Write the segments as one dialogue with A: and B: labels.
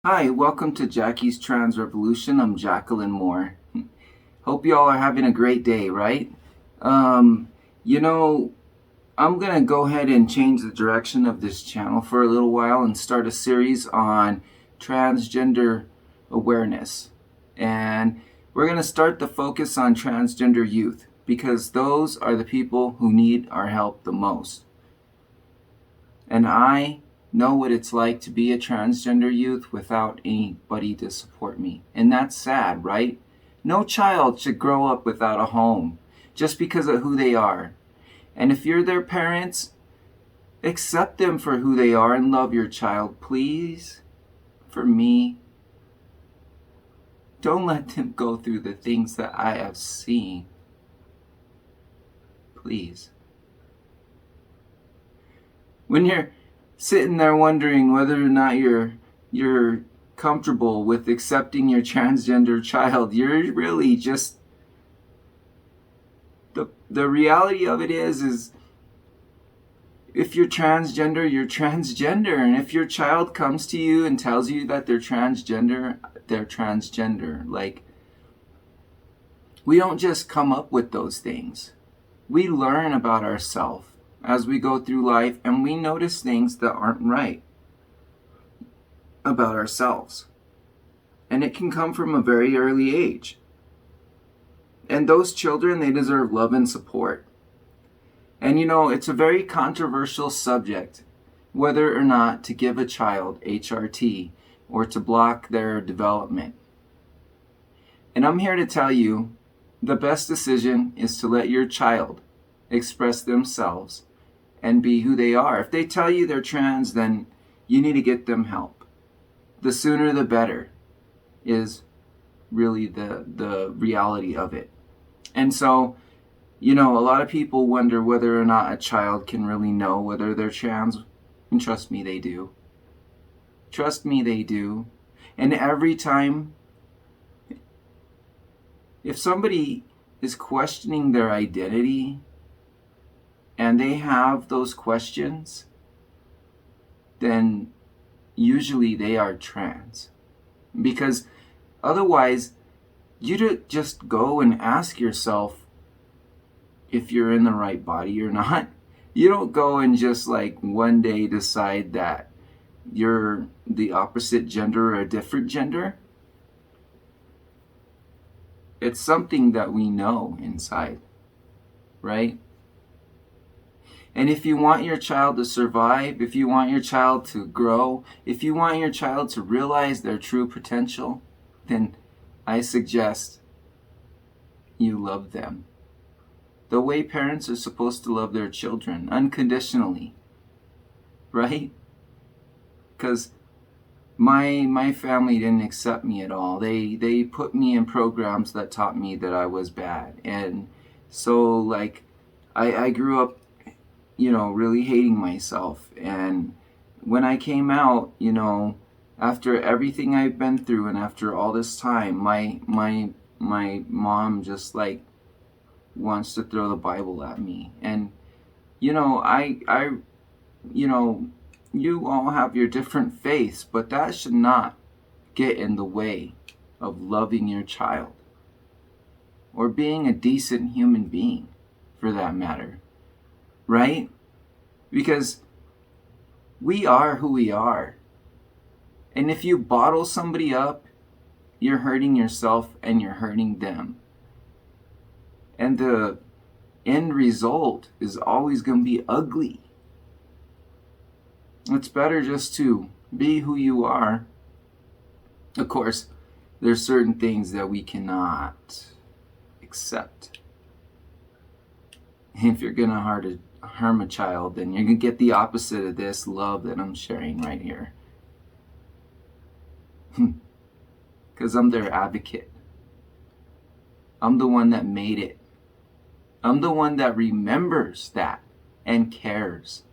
A: Hi, welcome to Jackie's Trans Revolution. I'm Jacqueline Moore. Hope you all are having a great day, right? Um, you know, I'm going to go ahead and change the direction of this channel for a little while and start a series on transgender awareness. And we're going to start the focus on transgender youth because those are the people who need our help the most. And I know what it's like to be a transgender youth without anybody to support me. And that's sad, right? No child should grow up without a home just because of who they are. And if you're their parents, accept them for who they are and love your child, please. For me, don't let them go through the things that I have seen. Please. When you're sitting there wondering whether or not you're comfortable with accepting your transgender child, you're really just the reality of it is if you're transgender, you're transgender. And if your child comes to you and tells you that they're transgender, they're transgender. Like, we don't just come up with those things. We learn about ourselves as we go through life, and we notice things that aren't right about ourselves. And it can come from a very early age. And those children, they deserve love and support. And it's a very controversial subject, whether or not to give a child HRT or to block their development. And I'm here to tell you, the best decision is to let your child express themselves and be who they are. If they tell you they're trans, then you need to get them help. The sooner the better is really the reality of it. And so, a lot of people wonder whether or not a child can really know whether they're trans. And trust me, they do. Trust me, they do. And every time, if somebody is questioning their identity and they have those questions, then usually they are trans. Because otherwise, you just go and ask yourself if you're in the right body or not. You don't go and just one day decide that you're the opposite gender or a different gender. It's something that we know inside, right? And if you want your child to survive, if you want your child to grow, if you want your child to realize their true potential, then I suggest you love them the way parents are supposed to love their children, unconditionally, right? Because my family didn't accept me at all. They put me in programs that taught me that I was bad. And so I grew up really hating myself. And when I came out, after everything I've been through and after all this time, my mom just wants to throw the Bible at me. And I you all have your different faiths, but that should not get in the way of loving your child or being a decent human being, for that matter, right? Because we are who we are. And if you bottle somebody up, you're hurting yourself and you're hurting them. And the end result is always going to be ugly. It's better just to be who you are. Of course, there's certain things that we cannot accept. If you're going to harm a child, then you're going to get the opposite of this love that I'm sharing right here. Because I'm their advocate. I'm the one that made it. I'm the one that remembers that and cares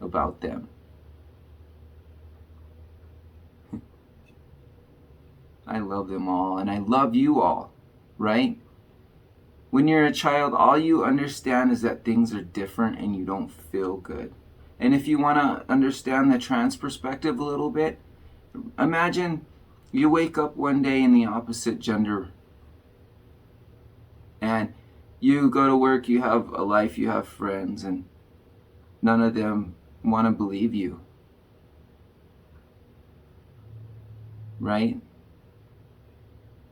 A: about them. I love them all, and I love you all, right? When you're a child, all you understand is that things are different and you don't feel good. And if you want to understand the trans perspective a little bit, Imagine you wake up one day in the opposite gender and you go to work, you have a life, you have friends, and none of them want to believe you, right?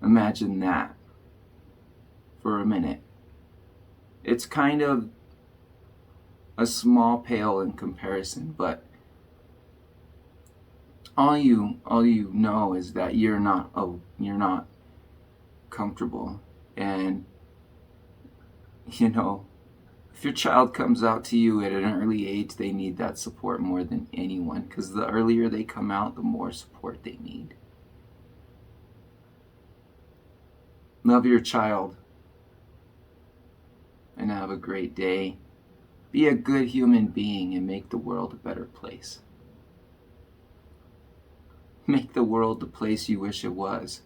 A: Imagine that for a minute. It's kind of a small pale in comparison, but all you know is that you're not comfortable. And you know, if your child comes out to you at an early age, they need that support more than anyone, because the earlier they come out, the more support they need. Love your child and have a great day. Be a good human being and make the world a better place. Make the world the place you wish it was.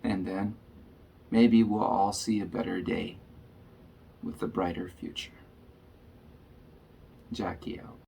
A: And then maybe we'll all see a better day with a brighter future. Jackie out.